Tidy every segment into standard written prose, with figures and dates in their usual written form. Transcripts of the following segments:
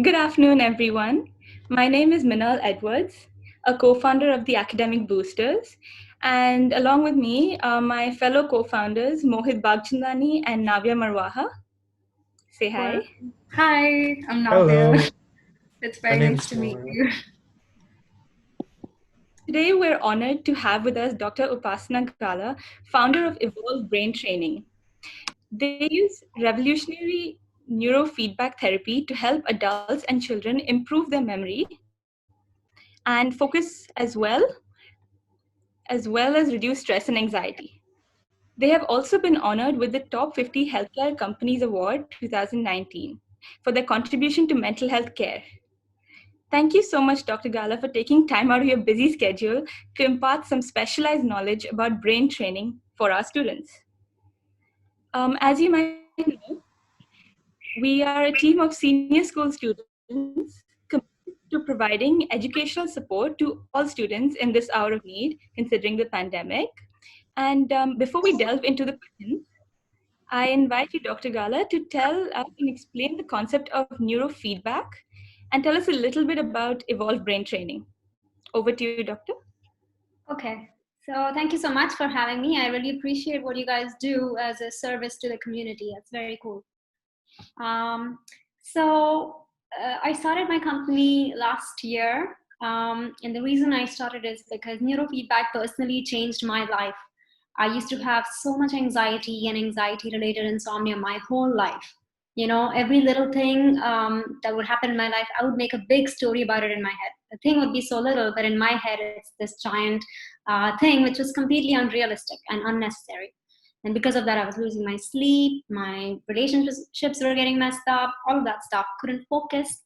Good afternoon, everyone. My name is Minal Edwards, a co-founder of the Academic Boosters. And along with me are my fellow co-founders, Mohit Bagchandani and Navya Marwaha. Say hi. Well, hi, I'm Navya. Hello, It's my very name nice is to meet Mohan. you. Today, we're honored to have with us Dr. Upasana Gala, founder of Evolve Brain Training. They use revolutionary neurofeedback therapy to help adults and children improve their memory and focus as well as reduce stress and anxiety. They have also been honored with the Top 50 Healthcare Companies Award 2019 for their contribution to mental health care. Thank you so much, Dr. Gala, for taking time out of your busy schedule to impart some specialized knowledge about brain training for our students. As you might know, we are a team of senior school students committed to providing educational support to all students in this hour of need, considering the pandemic. And before we delve into the questions, I invite you, Dr. Gala, to tell us and explain the concept of neurofeedback and tell us a little bit about Evolve Brain Training. Over to you, Doctor. Okay, so thank you so much for having me. I really appreciate what you guys do as a service to the community. It's very cool. Um, I started my company last year, and the reason I started is because neurofeedback personally changed my life. I used to have so much anxiety and anxiety related insomnia my whole life. You know, every little thing that would happen in my life, I would make a big story about it in my head. The thing would be so little, but in my head, it's this giant thing which was completely unrealistic and unnecessary. And because of that, I was losing my sleep, my relationships were getting messed up, all of that stuff, couldn't focus.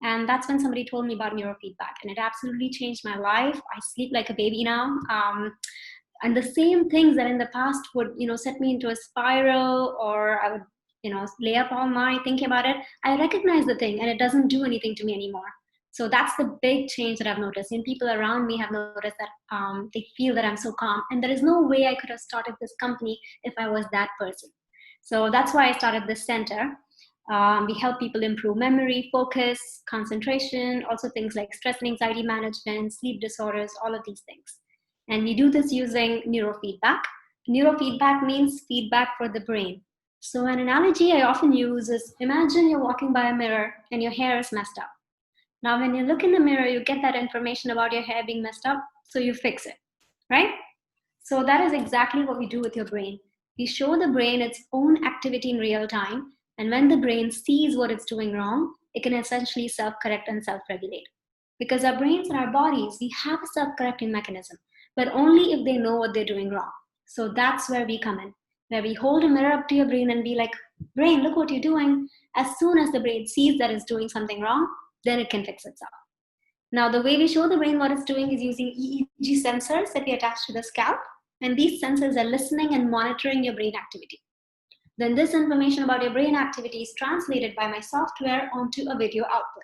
And that's when somebody told me about neurofeedback, and it absolutely changed my life. I sleep like a baby now. And the same things that in the past would, set me into a spiral, or I would, lay up all night thinking about it, I recognize the thing and it doesn't do anything to me anymore. So that's the big change that I've noticed. And people around me have noticed that they feel that I'm so calm. And there is no way I could have started this company if I was that person. So that's why I started this center. We help people improve memory, focus, concentration, also things like stress and anxiety management, sleep disorders, all of these things. And we do this using neurofeedback. Neurofeedback means feedback for the brain. So an analogy I often use is, imagine you're walking by a mirror and your hair is messed up. Now, when you look in the mirror, you get that information about your hair being messed up, so you fix it, right? So that is exactly what we do with your brain. We show the brain its own activity in real time, and when the brain sees what it's doing wrong, it can essentially self-correct and self-regulate. Because our brains and our bodies, we have a self-correcting mechanism, but only if they know what they're doing wrong. So that's where we come in, where we hold a mirror up to your brain and be like, brain, look what you're doing. As soon as the brain sees that it's doing something wrong, then it can fix itself. Now, the way we show the brain what it's doing is using EEG sensors that we attach to the scalp, and these sensors are listening and monitoring your brain activity. Then this information about your brain activity is translated by my software onto a video output.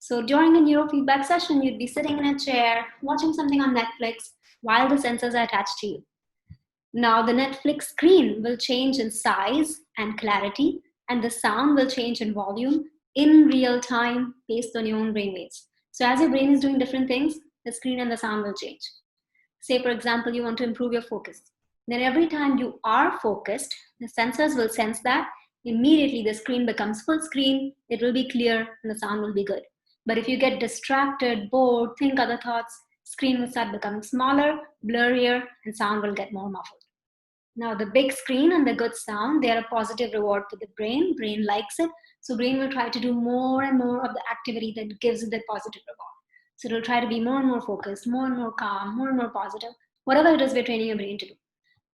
So during a neurofeedback session, you'd be sitting in a chair, watching something on Netflix while the sensors are attached to you. Now the Netflix screen will change in size and clarity, and the sound will change in volume in real time based on your own brain waves. So as your brain is doing different things, the screen and the sound will change. Say, for example, you want to improve your focus. Then every time you are focused, the sensors will sense that. Immediately the screen becomes full screen, it will be clear, and the sound will be good. But if you get distracted, bored, think other thoughts, screen will start becoming smaller, blurrier, and sound will get more muffled. Now the big screen and the good sound, they are a positive reward for the brain. Brain likes it. So brain will try to do more and more of the activity that gives it that positive reward. So it'll try to be more and more focused, more and more calm, more and more positive, whatever it is we're training your brain to do.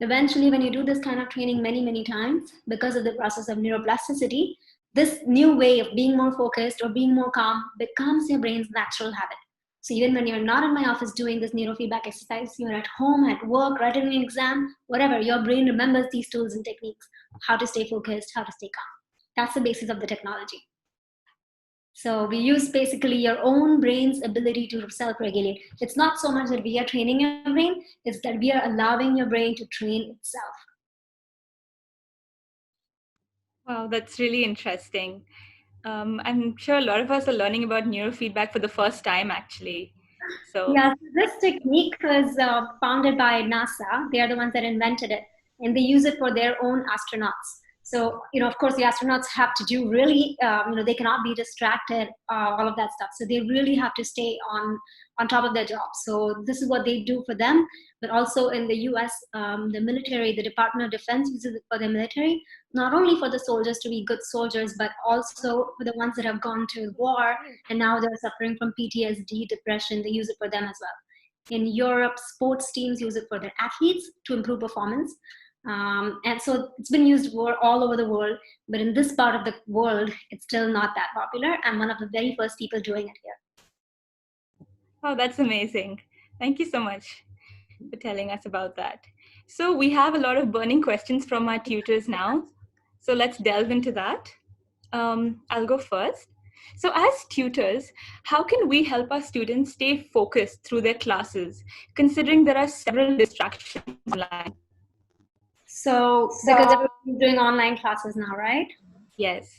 Eventually, when you do this kind of training many, many times, because of the process of neuroplasticity, this new way of being more focused or being more calm becomes your brain's natural habit. So even when you're not in my office doing this neurofeedback exercise, you're at home, at work, writing an exam, whatever, your brain remembers these tools and techniques, how to stay focused, how to stay calm. That's the basis of the technology. So we use basically your own brain's ability to self-regulate. It's not so much that we are training your brain, it's that we are allowing your brain to train itself. Wow, that's really interesting. I'm sure a lot of us are learning about neurofeedback for the first time, actually. So, Yeah, so this technique was founded by NASA. They are the ones that invented it, and they use it for their own astronauts. So, of course, the astronauts have to do really, they cannot be distracted, all of that stuff. So they really have to stay on top of their job. So this is what they do for them. But also in the U.S., the military, the Department of Defense uses it for the military, not only for the soldiers to be good soldiers, but also for the ones that have gone to war and now they're suffering from PTSD, depression. They use it for them as well. In Europe, sports teams use it for their athletes to improve performance. And so it's been used all over the world, but in this part of the world, it's still not that popular. I'm one of the very first people doing it here. oh, that's amazing. Thank you so much for telling us about that. So we have a lot of burning questions from our tutors now. So let's delve into that. I'll go first. So as tutors, how can we help our students stay focused through their classes, considering there are several distractions online? So because everybody's doing online classes now, right? Yes.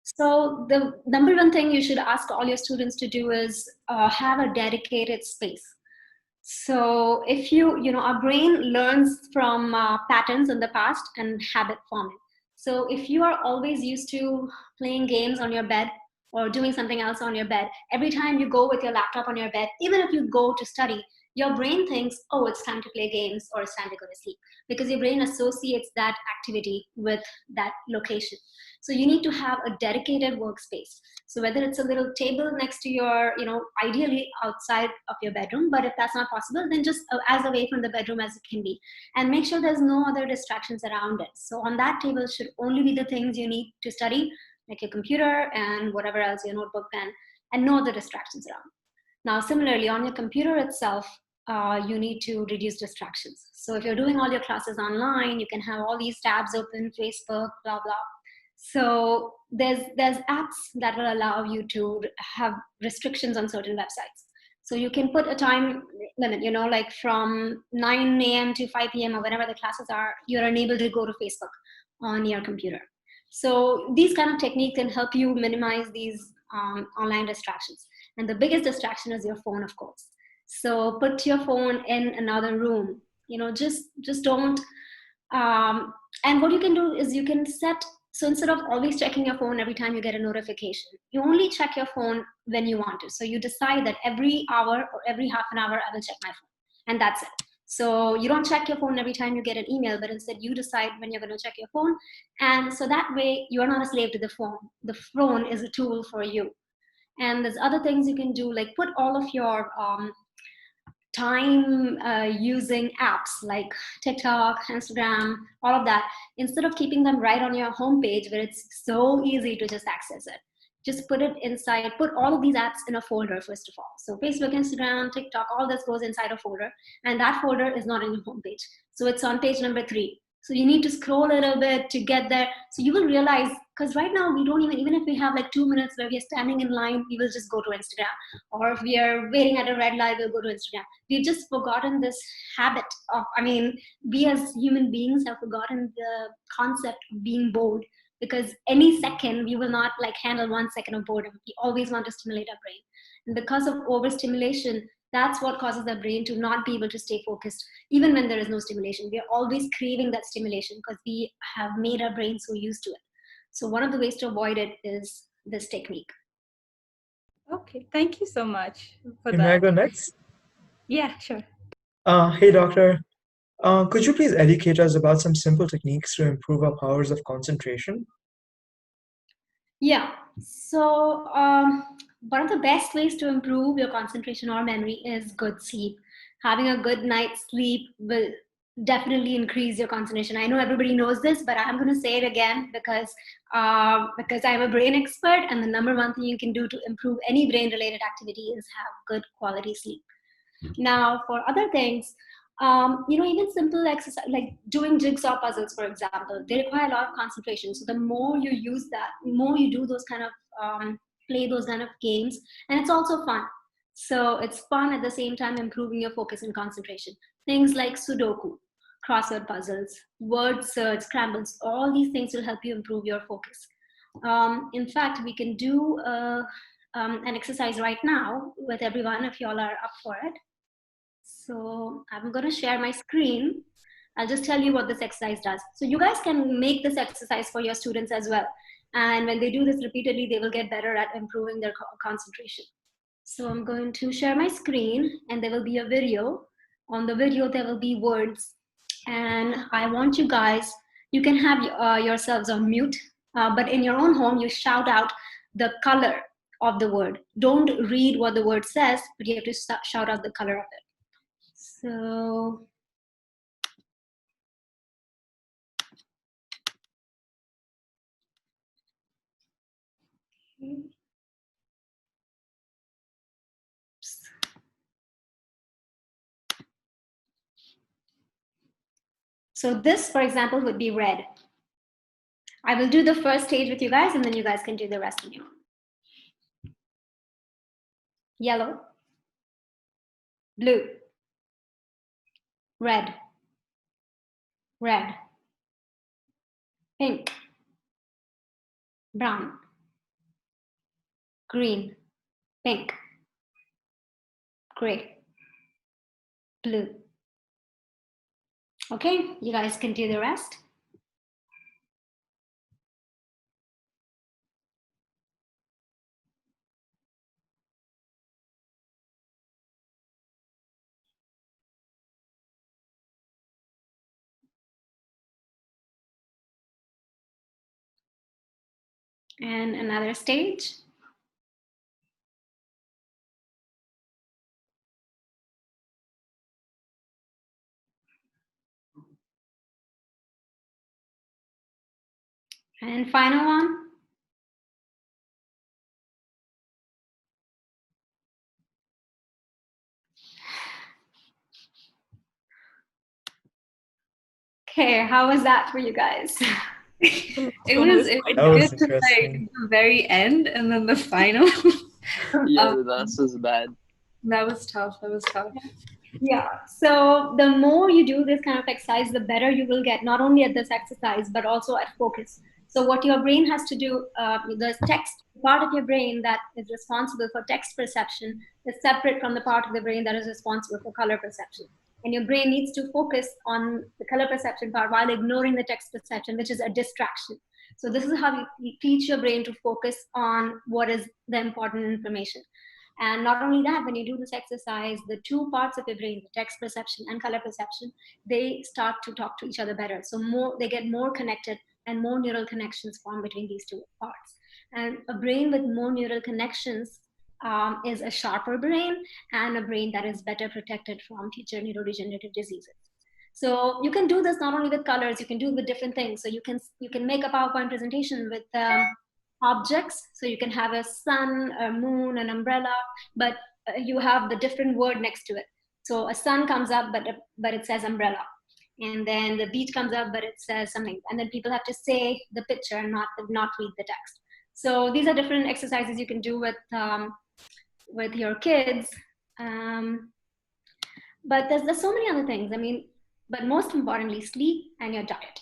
So the number one thing you should ask all your students to do is have a dedicated space. So if our brain learns from patterns in the past and habit forming. So if you are always used to playing games on your bed or doing something else on your bed, every time you go with your laptop on your bed, even if you go to study, your brain thinks, oh, it's time to play games or it's time to go to sleep, because your brain associates that activity with that location. So you need to have a dedicated workspace. So whether it's a little table next to your, ideally outside of your bedroom, but if that's not possible, then just as away from the bedroom as it can be. And make sure there's no other distractions around it. So on that table should only be the things you need to study, like your computer and whatever else, your notebook, pen, and no other distractions around. Now, similarly, on your computer itself, you need to reduce distractions. So if you're doing all your classes online, you can have all these tabs open, Facebook, blah, blah. So there's apps that will allow you to have restrictions on certain websites. So you can put a time limit, like from 9 a.m. to 5 p.m. or whenever the classes are, you're unable to go to Facebook on your computer. So these kind of techniques can help you minimize these online distractions. And the biggest distraction is your phone, of course. So put your phone in another room. Just don't. And what you can do is you can set. So instead of always checking your phone every time you get a notification, you only check your phone when you want to. So you decide that every hour or every half an hour, I will check my phone. And that's it. So you don't check your phone every time you get an email, but instead you decide when you're going to check your phone. And so that way you are not a slave to the phone. The phone is a tool for you. And there's other things you can do, like put all of your time using apps like TikTok, Instagram, all of that, instead of keeping them right on your homepage where it's so easy to just access it. Just put it inside, put all of these apps in a folder, first of all. So Facebook, Instagram, TikTok, all this goes inside a folder, and that folder is not on your homepage. So it's on page number 3. So you need to scroll a little bit to get there. So you will realize, because right now we don't even if we have like 2 minutes where we are standing in line, we will just go to Instagram. Or if we are waiting at a red light, we'll go to Instagram. We've just forgotten this habit of, we as human beings have forgotten the concept of being bored, because any second we will not like handle 1 second of boredom. We always want to stimulate our brain. And because of overstimulation, that's what causes the brain to not be able to stay focused, even when there is no stimulation. We are always craving that stimulation because we have made our brain so used to it. So one of the ways to avoid it is this technique. Okay, thank you so much for May I that. go next? Yeah, sure. Hey, doctor. Could you please educate us about some simple techniques to improve our powers of concentration? Yeah. So one of the best ways to improve your concentration or memory is good sleep. Having a good night's sleep will definitely increase your concentration. I know everybody knows this, but I'm going to say it again because I'm a brain expert, and the number one thing you can do to improve any brain-related activity is have good quality sleep. Now, for other things, even simple exercise like doing jigsaw puzzles, for example, they require a lot of concentration. So the more you use that, the more you do those kind of play those kind of games, and it's also fun. So it's fun at the same time improving your focus and concentration. Things like Sudoku, crossword puzzles, word search, scrambles, all these things will help you improve your focus. In fact, we can do an exercise right now with everyone if y'all are up for it. So I'm going to share my screen. I'll just tell you what this exercise does. So you guys can make this exercise for your students as well. And when they do this repeatedly, they will get better at improving their concentration. So I'm going to share my screen and there will be a video. On the video, there will be words. And I want you guys, you can have yourselves on mute, but in your own home, you shout out the color of the word. Don't read what the word says, but you have to shout out the color of it. So So this, for example, would be red. I will do the first stage with you guys, and then you guys can do the rest of you. Yellow, blue, red, red, pink, brown, green, pink, gray, blue. Okay, you guys can do the rest. And another stage. And final one. Okay, how was that for you guys? It was good to like the very end and then the final. Yeah, that was bad. That was tough. That was tough. Yeah, so the more you do this kind of exercise, the better you will get, not only at this exercise, but also at focus. So what your brain has to do, the text part of your brain that is responsible for text perception is separate from the part of the brain that is responsible for color perception. And your brain needs to focus on the color perception part while ignoring the text perception, which is a distraction. So this is how you teach your brain to focus on what is the important information. And not only that, when you do this exercise, the two parts of your brain, the text perception and color perception, they start to talk to each other better. So they get more connected and more neural connections form between these two parts. And a brain with more neural connections is a sharper brain and a brain that is better protected from future neurodegenerative diseases. So you can do this not only with colors, you can do it with different things. So you can make a PowerPoint presentation with objects. So you can have a sun, a moon, an umbrella, but you have the different word next to it. So a sun comes up, but it says umbrella. And then the beach comes up, but it says something. And then people have to say the picture and not read the text. So these are different exercises you can do with your kids. But there's so many other things. I mean, but most importantly, sleep and your diet.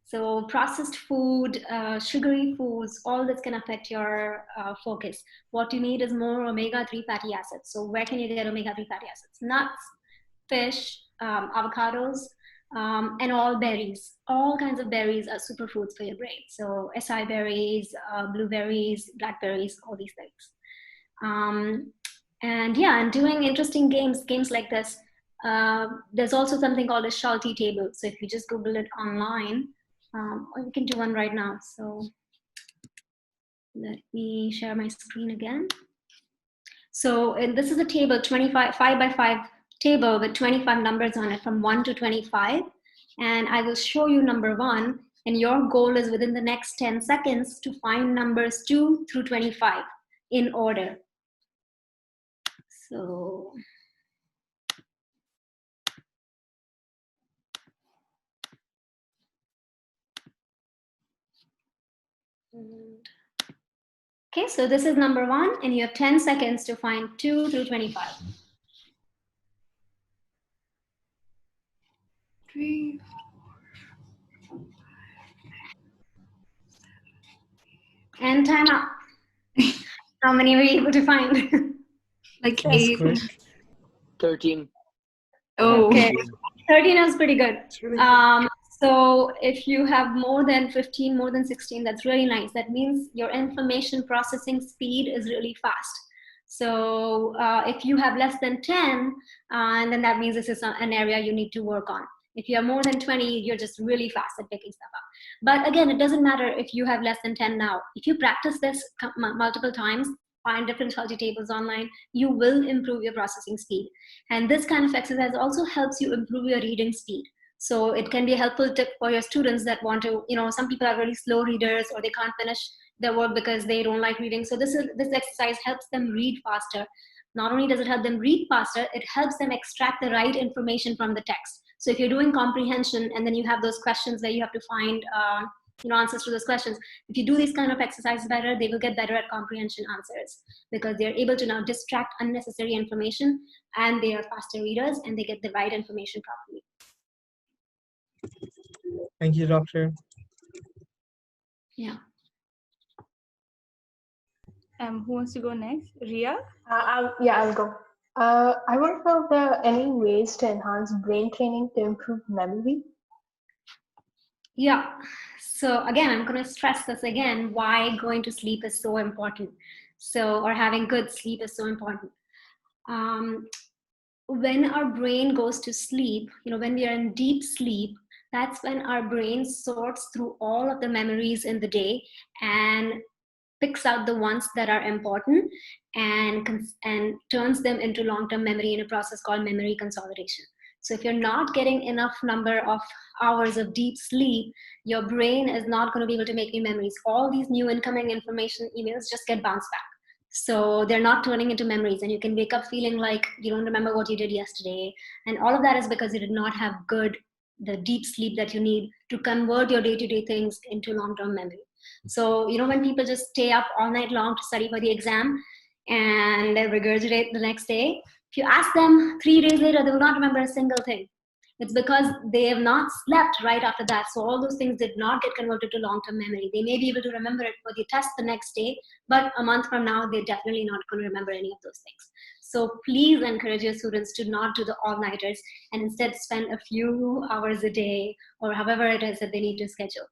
So processed food, sugary foods, all this can affect your focus. What you need is more omega-3 fatty acids. So where can you get omega-3 fatty acids? Nuts, fish, avocados, and all berries. All kinds of berries are superfoods for your brain. So acai berries, blueberries, blackberries, all these things. And yeah, and doing interesting games like this. There's also something called a Shalti table. So if you just Google it online, or you can do one right now. So let me share my screen again. So this is a table, 5 by 5 table with 25 numbers on it from 1 to 25. And I will show you number 1. And your goal is within the next 10 seconds to find numbers 2 through 25 in order. So okay, so this is number 1, and you have 10 seconds to find 2 through 25. 3, 4, 5, 6, 7, 8, And time up. How many were you able to find? Like That's 8. quick. 13. Oh. Okay. 13 is pretty good. It's really good. So if you have more than 15, more than 16, that's really nice. That means your information processing speed is really fast. So if you have less than 10, and then that means this is an area you need to work on. If you have more than 20, you're just really fast at picking stuff up. But again, it doesn't matter if you have less than 10 now. If you practice this multiple times, find different Shelty tables online, you will improve your processing speed. And this kind of exercise also helps you improve your reading speed. So it can be a helpful tip for your students that want to, some people are really slow readers or they can't finish their work because they don't like reading. So this exercise helps them read faster. Not only does it help them read faster, it helps them extract the right information from the text. So if you're doing comprehension and then you have those questions where you have to find answers to those questions, if you do these kind of exercises better, they will get better at comprehension answers because they're able to now distract unnecessary information, and they are faster readers and they get the right information properly. Thank you, doctor. Yeah. Who wants to go next? Ria? I'll go. I want to know if there are any ways to enhance brain training to improve memory. Yeah. So again, I'm going to stress this again, why going to sleep is so important. Or having good sleep is so important. When our brain goes to sleep, when we are in deep sleep, that's when our brain sorts through all of the memories in the day and picks out the ones that are important and turns them into long-term memory in a process called memory consolidation. So if you're not getting enough number of hours of deep sleep, your brain is not going to be able to make new memories. All these new incoming information emails just get bounced back. So they're not turning into memories, and you can wake up feeling like you don't remember what you did yesterday. And all of that is because you did not have the deep sleep that you need to convert your day-to-day things into long-term memory. So, when people just stay up all night long to study for the exam and they regurgitate the next day, if you ask them 3 days later, they will not remember a single thing. It's because they have not slept right after that. So all those things did not get converted to long-term memory. They may be able to remember it for the test the next day, but a month from now, they're definitely not going to remember any of those things. So please encourage your students to not do the all-nighters and instead spend a few hours a day or however it is that they need to schedule.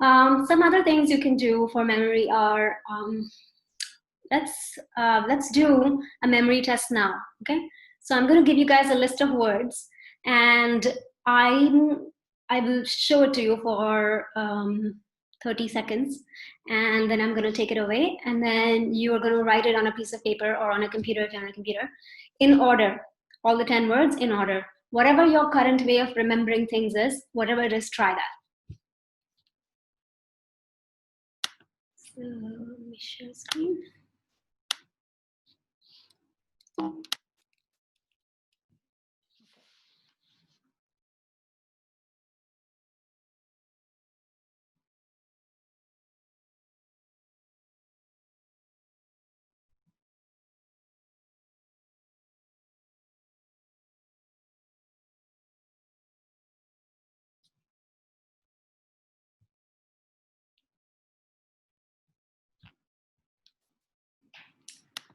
Some other things you can do for memory are, let's do a memory test now, okay? So I'm going to give you guys a list of words, and I will show it to you for 30 seconds, and then I'm going to take it away, and then you are going to write it on a piece of paper or on a computer if you're on a computer, in order, all the 10 words in order. Whatever your current way of remembering things is, whatever it is, try that. So let me share screen.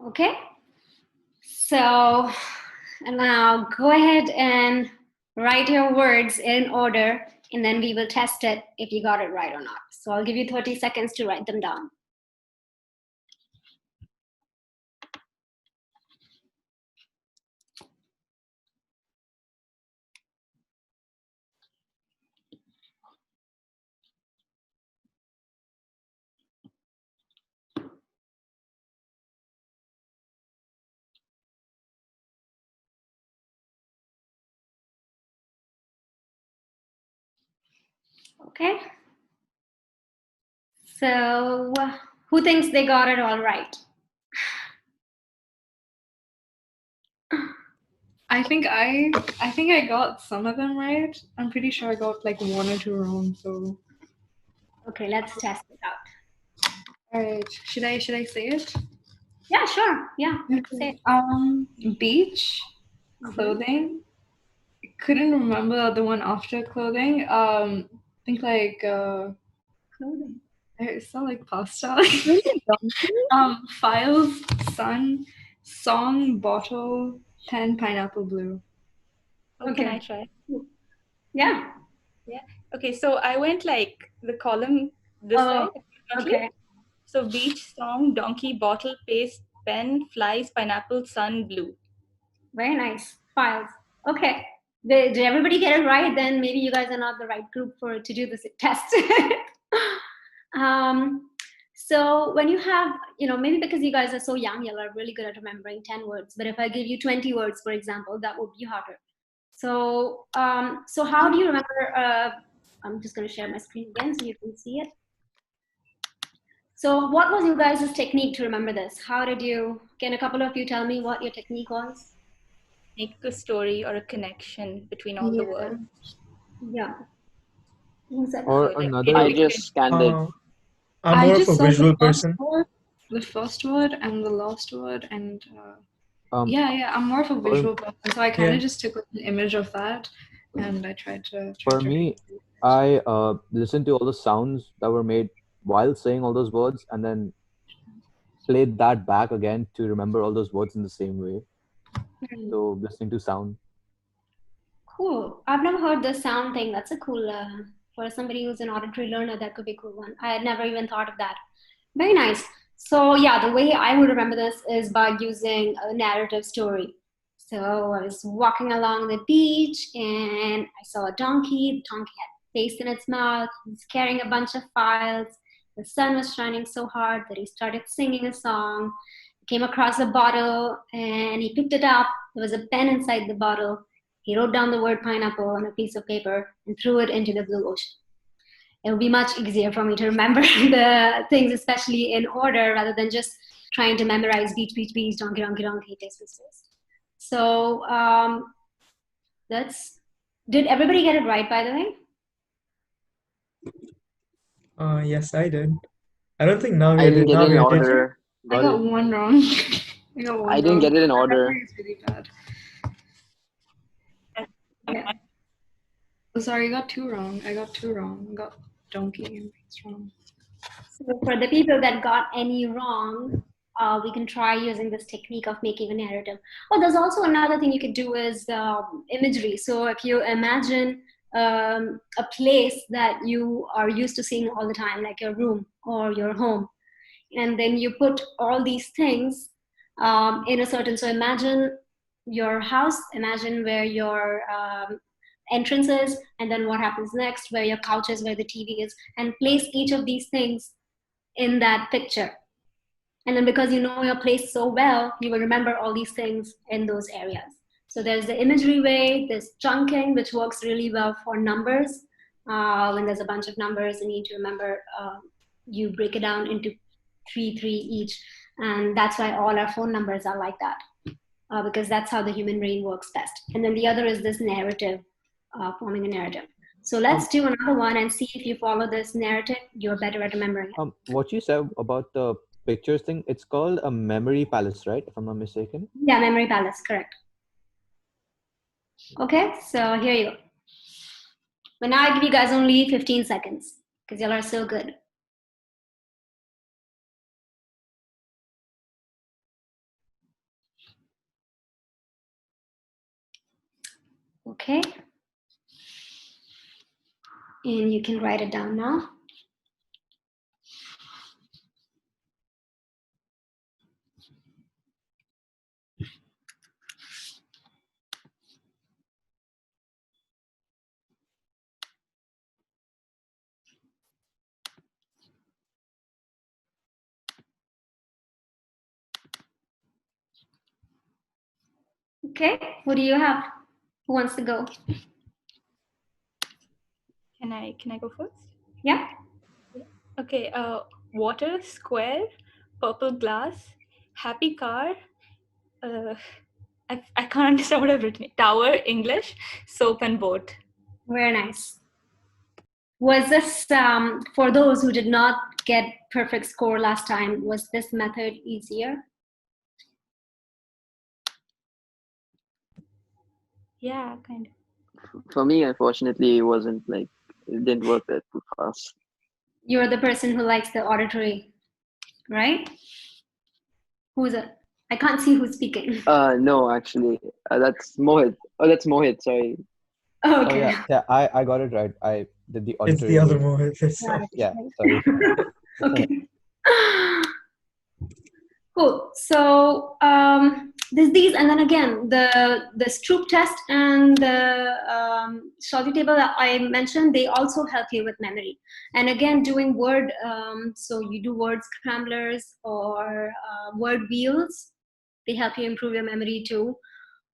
Okay, so now go ahead and write your words in order, and then we will test it if you got it right or not. So I'll give you 30 seconds to write them down. Okay, so who thinks they got it all right? I think I got some of them right. I'm pretty sure I got like 1 or 2 wrong. So okay, let's test it out. All right, should I say it? Yeah, sure. Yeah, say it. Beach, clothing. Couldn't remember the one after clothing. Think like Clothing. It's not like pasta. Really? Donkey? Files, sun, song, bottle, pen, pineapple, blue. Oh, can I Okay. try? Yeah. Yeah. Okay, so I went like the column this Oh, side, horizontally. okay. So beach, song, donkey, bottle, paste, pen, flies, pineapple, sun, blue. Very nice. Files. Okay. Did everybody get it right? Then maybe you guys are not the right group to do this test. um, so when you have, maybe because you guys are so young, you're really good at remembering 10 words. But if I give you 20 words, for example, that would be harder. So, so how do you remember? I'm just going to share my screen again so you can see it. So what was your guys' technique to remember this? Can a couple of you tell me what your technique was? Make a story or a connection between all the words. Yeah. Who's that? Or So like another, I it could, just scanned it. I'm I more of just a saw visual person. the first word and the last word, and um, yeah, I'm more of a visual person, so I kind Yeah. of just took like, an image of that, and I tried to. for me, I listened to all the sounds that were made while saying all those words, and then played that back again to remember all those words in the same way. So listening to sound. Cool. I've never heard the sound thing. That's a cool, for somebody who's an auditory learner, that could be a cool one. I had never even thought of that. Very nice. So yeah, the way I would remember this is by using a narrative story. So I was walking along the beach and I saw a donkey. The donkey had paste in its mouth. He was carrying a bunch of files. The sun was shining so hard that he started singing a song. He came across a bottle and he picked it up. There was a pen inside the bottle. He wrote down the word pineapple on a piece of paper and threw it into the blue ocean. It would be much easier for me to remember the things, especially in order, rather than just trying to memorize beach, beach, beach, donkey, donkey, donkey, taste, taste, taste. So did everybody get it right, by the way? Yes, I did. I don't think I didn't get it in Navya, did you? order. I got one wrong. I got one I didn't wrong. get it in My order. memory is really bad. Yeah. Oh, sorry, I got two wrong. I got donkey and beast wrong. So for the people that got any wrong, we can try using this technique of making a narrative. Oh, there's also another thing you could do is imagery. So if you imagine a place that you are used to seeing all the time, like your room or your home, and then you put all these things in a certain, so imagine your house, imagine where your entrance is, and then what happens next, where your couch is, where the TV is, and place each of these things in that picture. And then because you know your place so well, you will remember all these things in those areas. So there's the imagery way, there's chunking, which works really well for numbers. When there's a bunch of numbers and you need to remember, you break it down into three each. And that's why all our phone numbers are like that, because that's how the human brain works best. And then the other is this narrative, forming a narrative. So let's do another one and see if you follow this narrative, you're better at remembering it. What you said about the pictures thing, it's called a memory palace, right? If I'm not mistaken. Yeah, memory palace, correct. Okay, so here you go. But now I give you guys only 15 seconds because y'all are so good. Okay. And you can write it down now. Okay, what do you have? Who wants to go? can I go first? Yeah. Okay, water, square, purple glass, happy car, I can't understand what I've written. Tower, English, soap and boat. Very nice. Was this, for those who did not get perfect score last time, was this method easier? Yeah, kind of. For me, unfortunately, it wasn't like, it didn't work that too fast. You're the person who likes the auditory, right? Who's it? I can't see who's speaking. No, actually, that's Mohit. Oh, that's Mohit. Sorry. Oh Okay. yeah, I got it right. I did the It's auditory the other word. Mohit. Got it. Yeah, sorry. Okay. Cool. So there's these, and then again the Stroop test and the Shawty table that I mentioned, they also help you with memory. And again, doing word, so you do word scramblers or word wheels, they help you improve your memory too.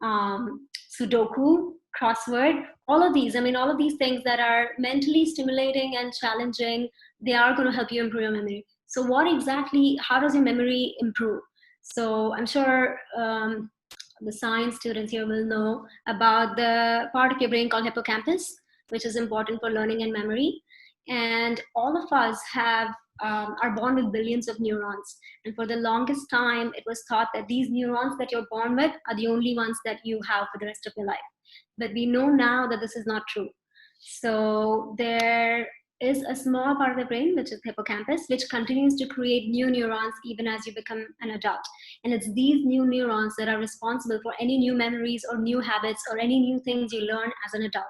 Sudoku, crossword, all of these. I mean, all of these things that are mentally stimulating and challenging, they are going to help you improve your memory. So what exactly, how does your memory improve? So I'm sure the science students here will know about the part of your brain called hippocampus, which is important for learning and memory. And all of us have are born with billions of neurons. And for the longest time, it was thought that these neurons that you're born with are the only ones that you have for the rest of your life. But we know now that this is not true. So there is a small part of the brain, which is hippocampus, which continues to create new neurons even as you become an adult. And it's these new neurons that are responsible for any new memories or new habits or any new things you learn as an adult.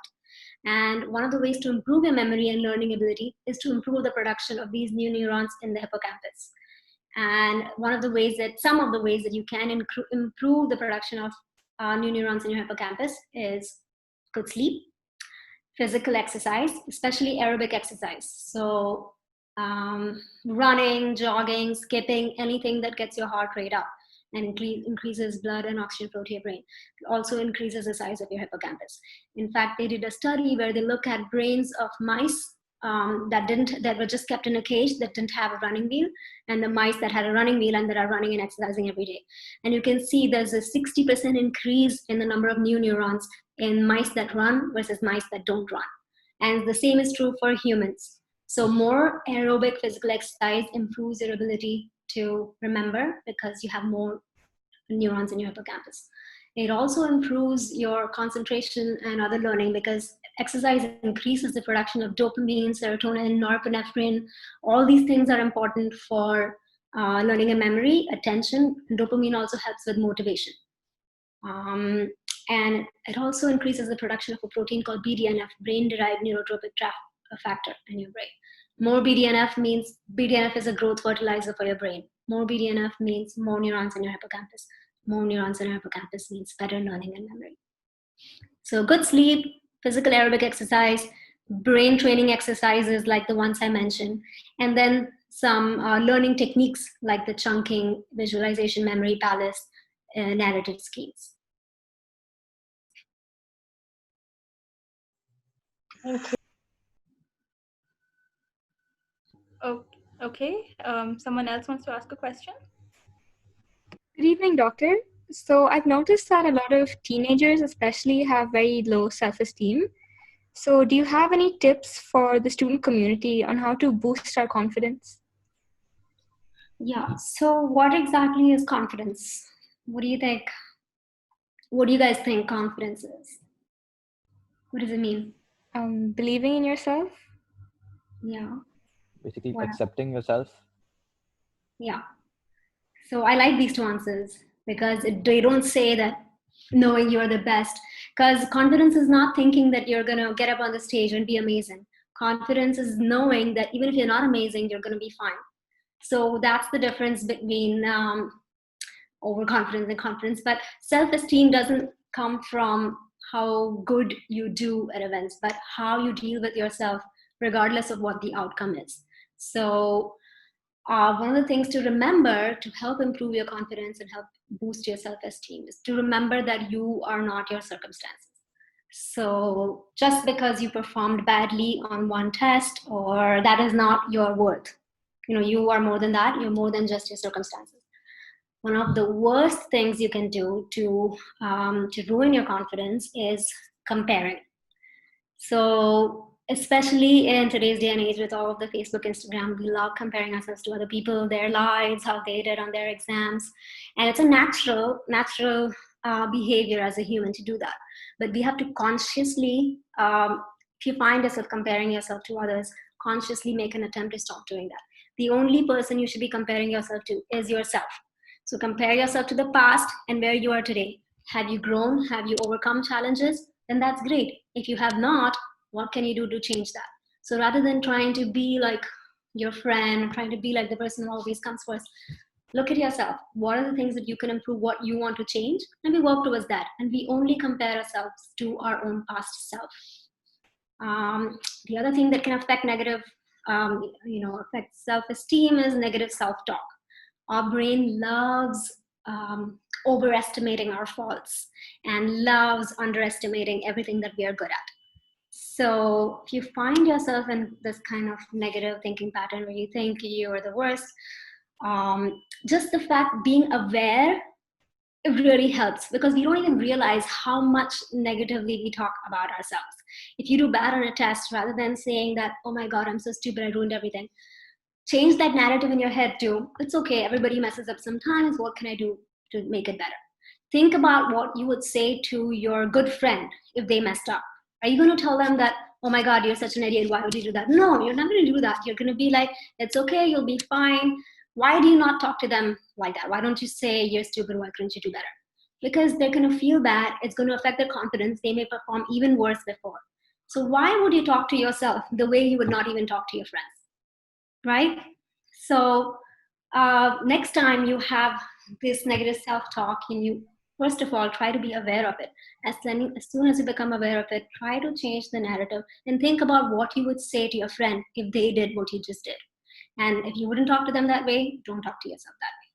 And one of the ways to improve your memory and learning ability is to improve the production of these new neurons in the hippocampus. And some of the ways that you can improve the production of new neurons in your hippocampus is good sleep, physical exercise, especially aerobic exercise. So running, jogging, skipping, anything that gets your heart rate up and increases blood and oxygen flow to your brain. It also increases the size of your hippocampus. In fact, they did a study where they look at brains of mice that were just kept in a cage that didn't have a running wheel, and the mice that had a running wheel and that are running and exercising every day. And you can see there's a 60% increase in the number of new neurons in mice that run versus mice that don't run. And the same is true for humans. So more aerobic physical exercise improves your ability to remember because you have more neurons in your hippocampus. It also improves your concentration and other learning because exercise increases the production of dopamine, serotonin, norepinephrine. All these things are important for learning and memory, attention. Dopamine also helps with motivation. And it also increases the production of a protein called BDNF, brain-derived neurotrophic factor in your brain. More BDNF means BDNF is a growth fertilizer for your brain. More BDNF means more neurons in your hippocampus. More neurons in your hippocampus means better learning and memory. So good sleep, physical aerobic exercise, brain training exercises like the ones I mentioned, and then some learning techniques like the chunking, visualization, memory palace, narrative schemes. Thank you. Okay. Someone else wants to ask a question? Good evening, doctor. So I've noticed that a lot of teenagers especially have very low self-esteem. So do you have any tips for the student community on how to boost our confidence? Yeah, so what exactly is confidence? What do you think? What do you guys think confidence is? What does it mean? Believing in yourself? Yeah. Basically, Wow. accepting yourself. Yeah. So I like these two answers because they don't say that knowing you're the best. Because confidence is not thinking that you're going to get up on the stage and be amazing. Confidence is knowing that even if you're not amazing, you're going to be fine. So that's the difference between overconfidence and confidence. But self-esteem doesn't come from how good you do at events, but how you deal with yourself, regardless of what the outcome is. So one of the things to remember to help improve your confidence and help boost your self-esteem is to remember that you are not your circumstances. So just because you performed badly on one test, or that is not your worth. You are more than that. You're more than just your circumstances. One of the worst things you can do to ruin your confidence is comparing. So especially in today's day and age with all of the Facebook, Instagram, we love comparing ourselves to other people, their lives, how they did on their exams. And it's a natural behavior as a human to do that. But we have to consciously, if you find yourself comparing yourself to others, consciously make an attempt to stop doing that. The only person you should be comparing yourself to is yourself. So compare yourself to the past and where you are today. Have you grown? Have you overcome challenges? Then that's great. If you have not, what can you do to change that? So rather than trying to be like your friend, trying to be like the person who always comes first, look at yourself. What are the things that you can improve, what you want to change? And we work towards that. And we only compare ourselves to our own past self. The other thing that can affect affect self-esteem is negative self-talk. Our brain loves overestimating our faults and loves underestimating everything that we are good at. So if you find yourself in this kind of negative thinking pattern where you think you're the worst, just the fact being aware, it really helps, because we don't even realize how much negatively we talk about ourselves. If you do bad on a test, rather than saying that, oh my God, I'm so stupid, I ruined everything, change that narrative in your head to, it's okay, everybody messes up sometimes, what can I do to make it better? Think about what you would say to your good friend if they messed up. Are you going to tell them that, oh my God, you're such an idiot, why would you do that? No, you're not going to do that. You're going to be like, it's okay, you'll be fine. Why do you not talk to them like that? Why don't you say, you're stupid, why couldn't you do better? Because they're going to feel bad. It's going to affect their confidence. They may perform even worse before. So why would you talk to yourself the way you would not even talk to your friends, right? So next time you have this negative self-talk, and you, first of all, try to be aware of it. As soon as you become aware of it, try to change the narrative and think about what you would say to your friend if they did what you just did. And if you wouldn't talk to them that way, don't talk to yourself that way.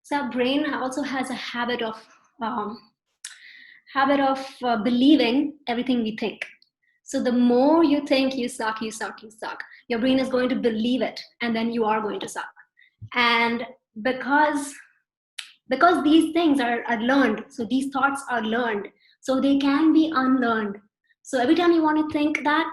So our brain also has a habit of believing everything we think. So the more you think you suck, you suck, you suck, your brain is going to believe it, and then you are going to suck. And because these things are learned, so these thoughts are learned, so they can be unlearned. So every time you want to think that,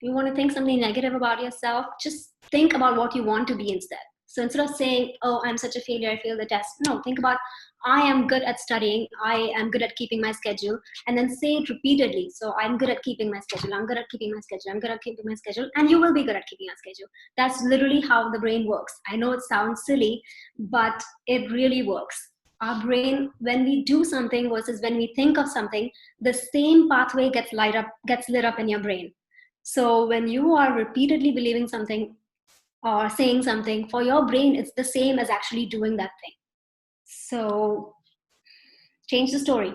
you want to think something negative about yourself, just think about what you want to be instead. So instead of saying, oh, I'm such a failure, I failed the test, no, think about, I am good at studying, I am good at keeping my schedule, and then say it repeatedly. So I'm good at keeping my schedule, I'm good at keeping my schedule, I'm good at keeping my schedule, and you will be good at keeping your schedule. That's literally how the brain works. I know it sounds silly, but it really works. Our brain, when we do something versus when we think of something, the same pathway gets lit up in your brain. So when you are repeatedly believing something or saying something, for your brain, it's the same as actually doing that thing. So change the story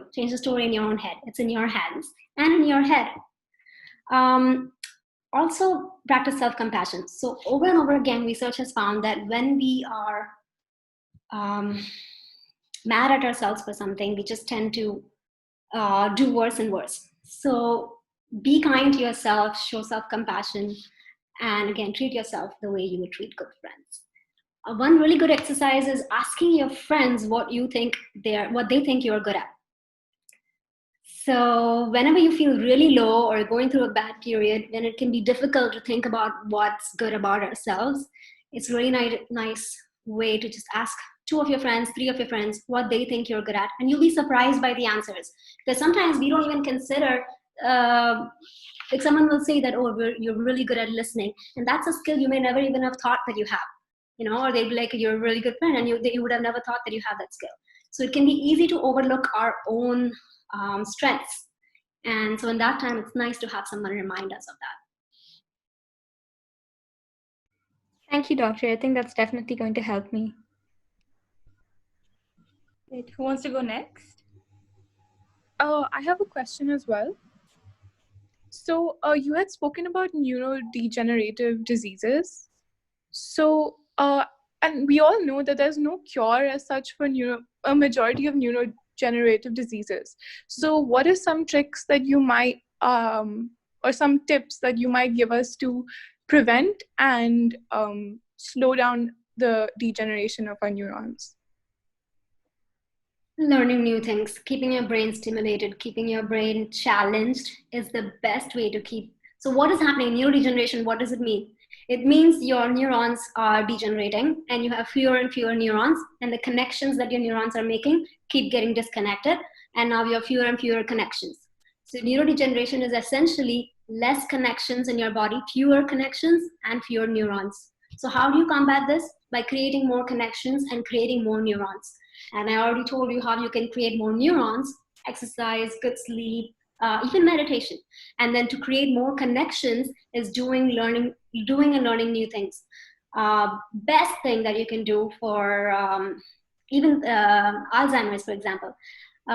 in your own head. It's in your hands and in your head. Also practice self-compassion. So over and over again, research has found that when we are mad at ourselves for something, we just tend to do worse and worse. So be kind to yourself, show self-compassion, and again, treat yourself the way you would treat good friends. One really good exercise is asking your friends what they think you're good at. So whenever you feel really low or going through a bad period, then it can be difficult to think about what's good about ourselves. It's a really nice way to just ask 2 of your friends, 3 of your friends, what they think you're good at, and you'll be surprised by the answers. Because sometimes we don't even consider, like someone will say that, oh, you're really good at listening, and that's a skill you may never even have thought that you have, or they'd be like, you're a really good friend, and you would have never thought that you have that skill. So it can be easy to overlook our own strengths, and so in that time, it's nice to have someone remind us of that. Thank you, doctor. I think that's definitely going to help me. Wait, who wants to go next? I have a question as well. So you had spoken about neurodegenerative diseases. So, and we all know that there's no cure as such for a majority of neurodegenerative diseases. So what are some tricks that you might, or some tips that you might give us to prevent and slow down the degeneration of our neurons? Learning new things, keeping your brain stimulated, keeping your brain challenged is the best way to keep. So what is happening? Neurodegeneration, what does it mean? It means your neurons are degenerating and you have fewer and fewer neurons, and the connections that your neurons are making keep getting disconnected, and now you have fewer and fewer connections. So neurodegeneration is essentially less connections in your body, fewer connections and fewer neurons. So how do you combat this? By creating more connections and creating more neurons. And I already told you how you can create more neurons: exercise, good sleep, even meditation. And then to create more connections is doing and learning new things. Best thing that you can do for even Alzheimer's, for example.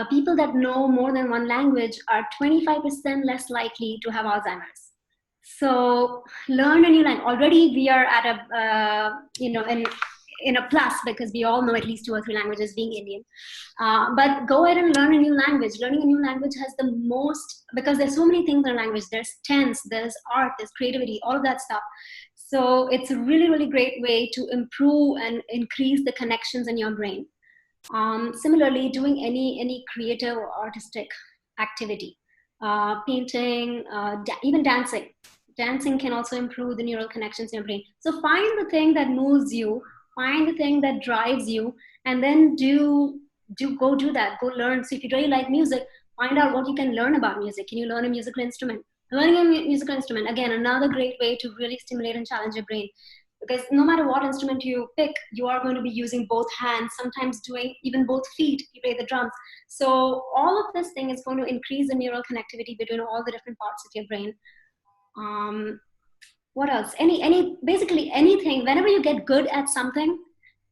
People that know more than one language are 25% less likely to have Alzheimer's. So learn a new language. Already we are at a, in a plus, because we all know at least 2 or 3 languages, being Indian. But go ahead and learn a new language. Learning a new language has the most, because there's so many things in language. There's tense, there's art, there's creativity, all of that stuff. So it's a really, really great way to improve and increase the connections in your brain. Similarly, doing any creative or artistic activity, painting, even dancing. Dancing can also improve the neural connections in your brain. So find the thing that moves you, find the thing that drives you, and then go do that. Go learn. So if you really like music, find out what you can learn about music. Can you learn a musical instrument? Learning a musical instrument, again, another great way to really stimulate and challenge your brain. Because no matter what instrument you pick, you are going to be using both hands, sometimes doing even both feet, you play the drums. So all of this thing is going to increase the neural connectivity between all the different parts of your brain. What else? Basically anything. Whenever you get good at something,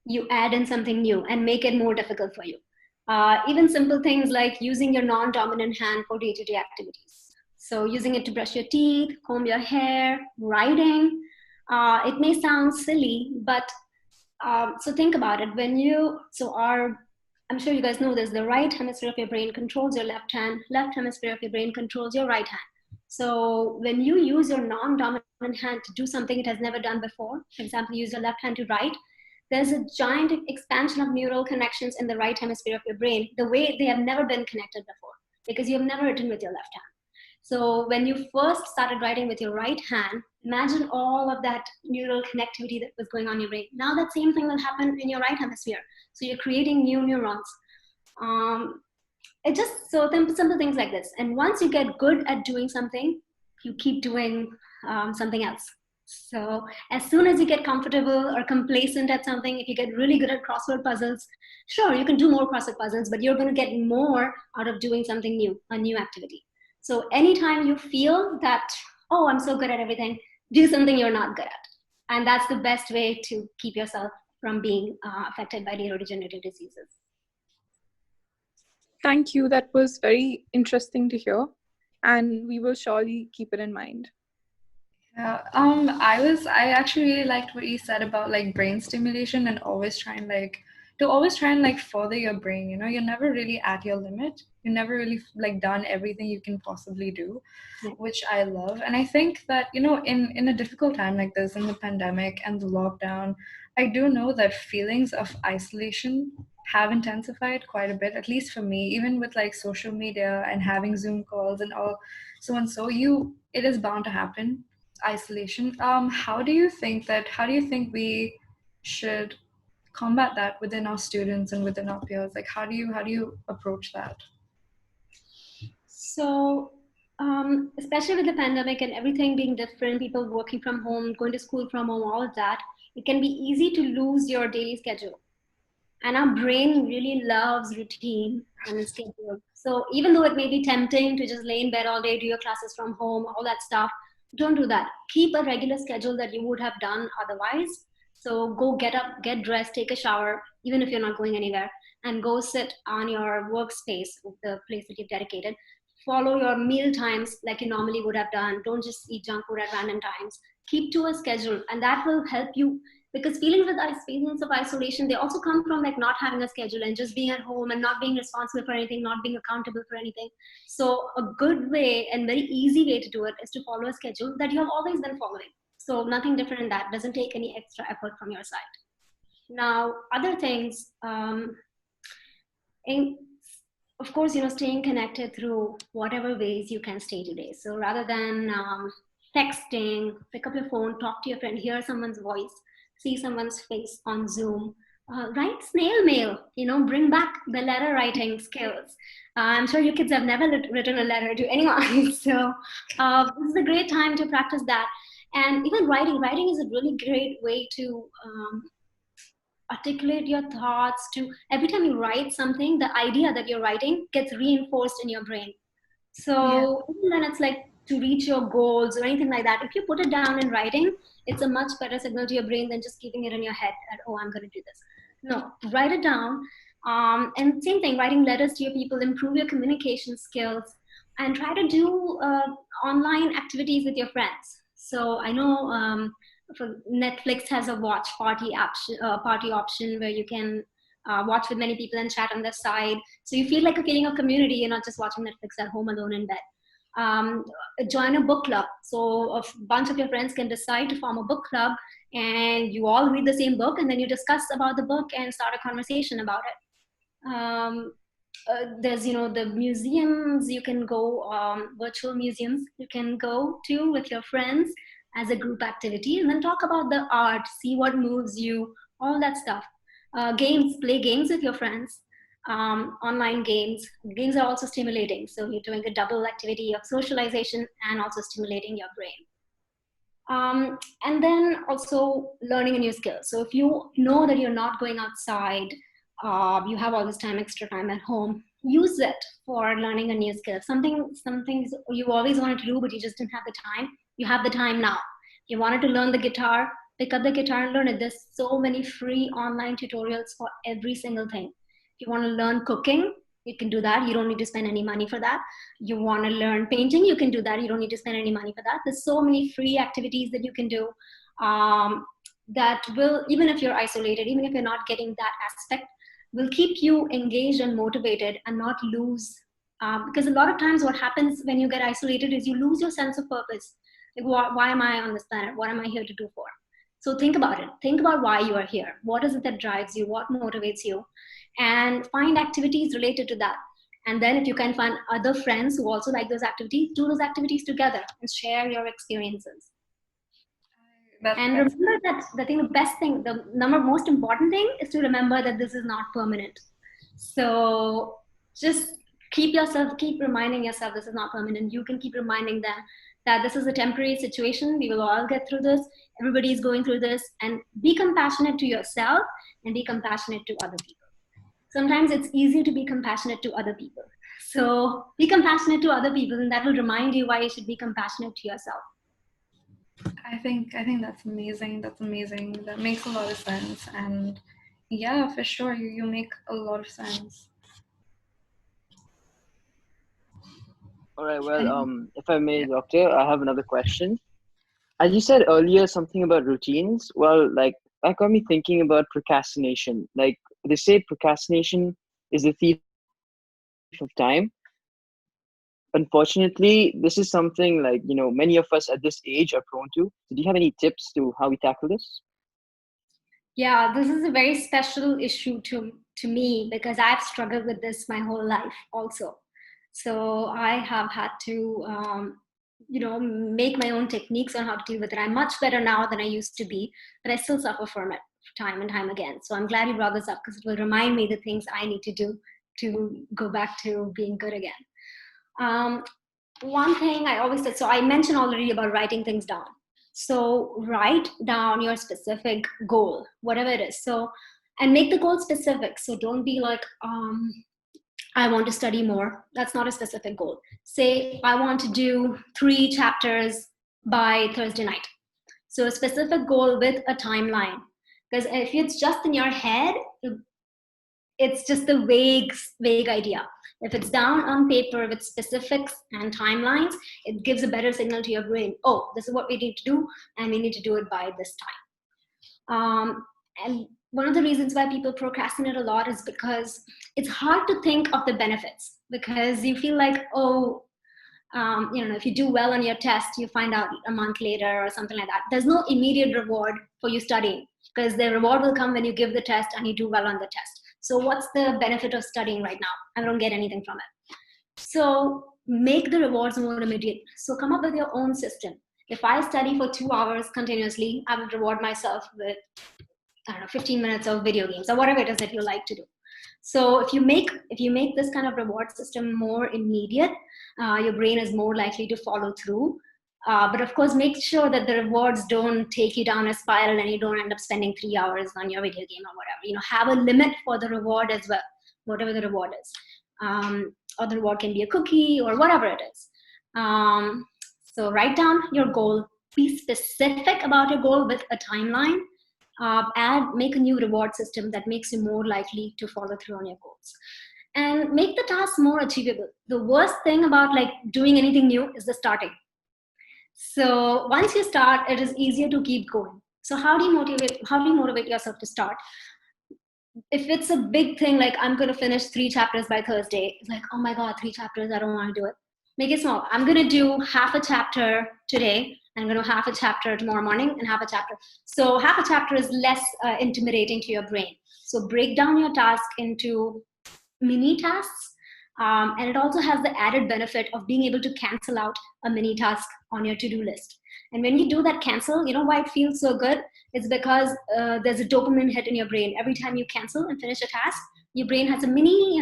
you add in something new and make it more difficult for you. Even simple things like using your non-dominant hand for day-to-day activities. So using it to brush your teeth, comb your hair, writing. It may sound silly, but so think about it. I'm sure you guys know this, the right hemisphere of your brain controls your left hand, left hemisphere of your brain controls your right hand. So when you use your non-dominant hand to do something it has never done before, for example, use your left hand to write, there's a giant expansion of neural connections in the right hemisphere of your brain, the way they have never been connected before, because you have never written with your left hand. So when you first started writing with your right hand, imagine all of that neural connectivity that was going on in your brain. Now that same thing will happen in your right hemisphere. So you're creating new neurons. It just simple things like this. And once you get good at doing something, you keep doing something else. So as soon as you get comfortable or complacent at something, if you get really good at crossword puzzles, sure, you can do more crossword puzzles, but you're going to get more out of doing something new, a new activity. So anytime you feel that, oh, I'm so good at everything, do something you're not good at. And that's the best way to keep yourself from being affected by neurodegenerative diseases. Thank you. That was very interesting to hear. And we will surely keep it in mind. Yeah, I actually really liked what you said about like brain stimulation and always try and further your brain. You know, you're never really at your limit. You're never really like done everything you can possibly do, which I love. And I think that, you know, in a difficult time like this, in the pandemic and the lockdown, I do know that feelings of isolation have intensified quite a bit, at least for me, even with like social media and having Zoom calls and all so and so, it is bound to happen. Isolation. How do you think we should combat that within our students and within our peers? Like how do you approach that? So especially with the pandemic and everything being different, people working from home, going to school from home, all of that, it can be easy to lose your daily schedule. And our brain really loves routine and schedule. So even though it may be tempting to just lay in bed all day, do your classes from home, all that stuff, don't do that. Keep a regular schedule that you would have done otherwise. So go get up, get dressed, take a shower, even if you're not going anywhere, and go sit on your workspace, the place that you've dedicated. Follow your meal times like you normally would have done. Don't just eat junk food at random times. Keep to a schedule, and that will help you, because feelings of isolation, they also come from like not having a schedule and just being at home and not being responsible for anything, not being accountable for anything. So a good way and very easy way to do it is to follow a schedule that you have always been following. So nothing different in that. Doesn't take any extra effort from your side. Now, other things, of course, staying connected through whatever ways you can stay today. So rather than texting, pick up your phone, talk to your friend, hear someone's voice, see someone's face on Zoom, Write snail mail, bring back the letter writing skills. I'm sure your kids have never written a letter to anyone. So this is a great time to practice that. And even writing is a really great way to articulate your thoughts. To every time you write something, the idea that you're writing gets reinforced in your brain. So even when it's like to reach your goals or anything like that, if you put it down in writing, it's a much better signal to your brain than just keeping it in your head that, oh, I'm going to do this. No, write it down. And same thing, writing letters to your people, improve your communication skills, and try to do online activities with your friends. So I know for Netflix has a watch party option where you can watch with many people and chat on the side. So you feel like a feeling of community. You're not just watching Netflix at home alone in bed. Join a book club. So a bunch of your friends can decide to form a book club, and you all read the same book, and then you discuss about the book and start a conversation about it. There's the museums you can go, virtual museums you can go to with your friends as a group activity, and then talk about the art, see what moves you, all that stuff. Games, play games with your friends. Online games are also stimulating, so you're doing a double activity of socialization and also stimulating your brain. And then also learning a new skill. So if you know that you're not going outside, you have all this extra time at home, use it for learning a new skill. Something you always wanted to do, but you just didn't have the time. You have the time now. You wanted to learn the guitar, pick up the guitar and learn it. There's so many free online tutorials for every single thing. If you want to learn cooking, you can do that. You don't need to spend any money for that. You want to learn painting, you can do that. You don't need to spend any money for that. There's so many free activities that you can do that will, even if you're isolated, even if you're not getting that aspect, will keep you engaged and motivated and not lose. Because a lot of times what happens when you get isolated is you lose your sense of purpose. Like, why am I on this planet? What am I here to do for? So think about it. Think about why you are here. What is it that drives you? What motivates you? And find activities related to that. And then if you can find other friends who also like those activities, do those activities together and share your experiences. And remember that the best thing, the most important thing is to remember that this is not permanent. So just keep reminding yourself this is not permanent. You can keep reminding them that this is a temporary situation. We will all get through this. Everybody is going through this. And be compassionate to yourself and be compassionate to other people. Sometimes it's easier to be compassionate to other people. So be compassionate to other people, and that will remind you why you should be compassionate to yourself. I think that's amazing. That's amazing. That makes a lot of sense. And yeah, for sure, you make a lot of sense. All right. Well, if I may, Doctor, I have another question. As you said earlier, something about routines. Well, like that got me thinking about procrastination. Like they say, procrastination is the thief of time. Unfortunately, this is something like many of us at this age are prone to. So do you have any tips to how we tackle this? Yeah, this is a very special issue to me because I've struggled with this my whole life also. So I have had to make my own techniques on how to deal with it. I'm much better now than I used to be, but I still suffer from it time and time again. So I'm glad you brought this up because it will remind me the things I need to do to go back to being good again. One thing I always said, so I mentioned already about writing things down. So write down your specific goal, whatever it is. So, and make the goal specific. So don't be like, I want to study more. That's not a specific goal. Say, I want to do 3 chapters by Thursday night. So a specific goal with a timeline. Because if it's just in your head, it's just a vague idea. If it's down on paper with specifics and timelines, it gives a better signal to your brain. Oh, this is what we need to do, and we need to do it by this time. And one of the reasons why people procrastinate a lot is because it's hard to think of the benefits, because you feel like, if you do well on your test, you find out a month later or something like that. There's no immediate reward for you studying, because the reward will come when you give the test and you do well on the test. So what's the benefit of studying right now? I don't get anything from it. So make the rewards more immediate. So come up with your own system. If I study for 2 hours continuously, I will reward myself with I don't know, 15 minutes of video games or whatever it is that you like to do. So if you make this kind of reward system more immediate, your brain is more likely to follow through. But of course, make sure that the rewards don't take you down a spiral and you don't end up spending 3 hours on your video game or whatever. You know, have a limit for the reward as well, whatever the reward is. Or the reward can be a cookie or whatever it is. So write down your goal, be specific about your goal with a timeline, make a new reward system that makes you more likely to follow through on your goals. And make the tasks more achievable. The worst thing about like doing anything new is the starting. So once you start, it is easier to keep going. So how do you motivate yourself to start? If it's a big thing, like I'm going to finish 3 chapters by Thursday, it's like, oh my God, 3 chapters, I don't want to do it. Make it small. I'm going to do half a chapter today. I'm going to half a chapter tomorrow morning and half a chapter. So half a chapter is less intimidating to your brain. So break down your task into mini tasks. And it also has the added benefit of being able to cancel out a mini task on your to-do list. And when you do that cancel, you know why it feels so good? It's because there's a dopamine hit in your brain. Every time you cancel and finish a task, your brain has a mini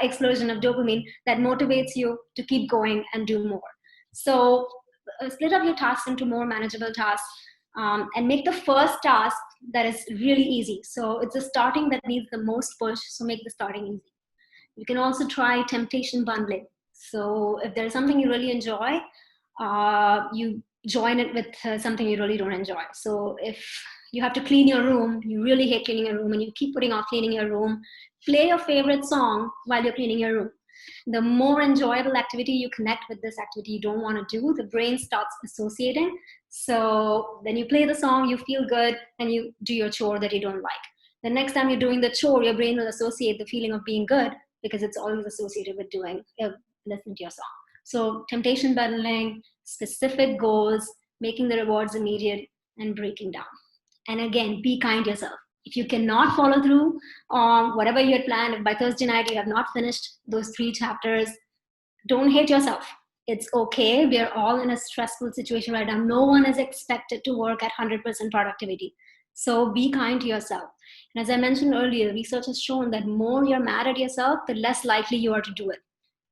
explosion of dopamine that motivates you to keep going and do more. So split up your tasks into more manageable tasks and make the first task that is really easy. So it's the starting that needs the most push, so make the starting easy. You can also try temptation bundling. So if there's something you really enjoy, you join it with something you really don't enjoy. So if you have to clean your room, you really hate cleaning your room and you keep putting off cleaning your room, play your favorite song while you're cleaning your room. The more enjoyable activity you connect with this activity you don't want to do, the brain starts associating. So when you play the song, you feel good and you do your chore that you don't like. The next time you're doing the chore, your brain will associate the feeling of being good because it's always associated with listening to your song. So temptation bundling, specific goals, making the rewards immediate, and breaking down. And again, be kind to yourself. If you cannot follow through on whatever you had planned, if by Thursday night you have not finished those 3 chapters, don't hate yourself. It's okay. We are all in a stressful situation right now. No one is expected to work at 100% productivity. So be kind to yourself. And as I mentioned earlier, research has shown that more you're mad at yourself, the less likely you are to do it.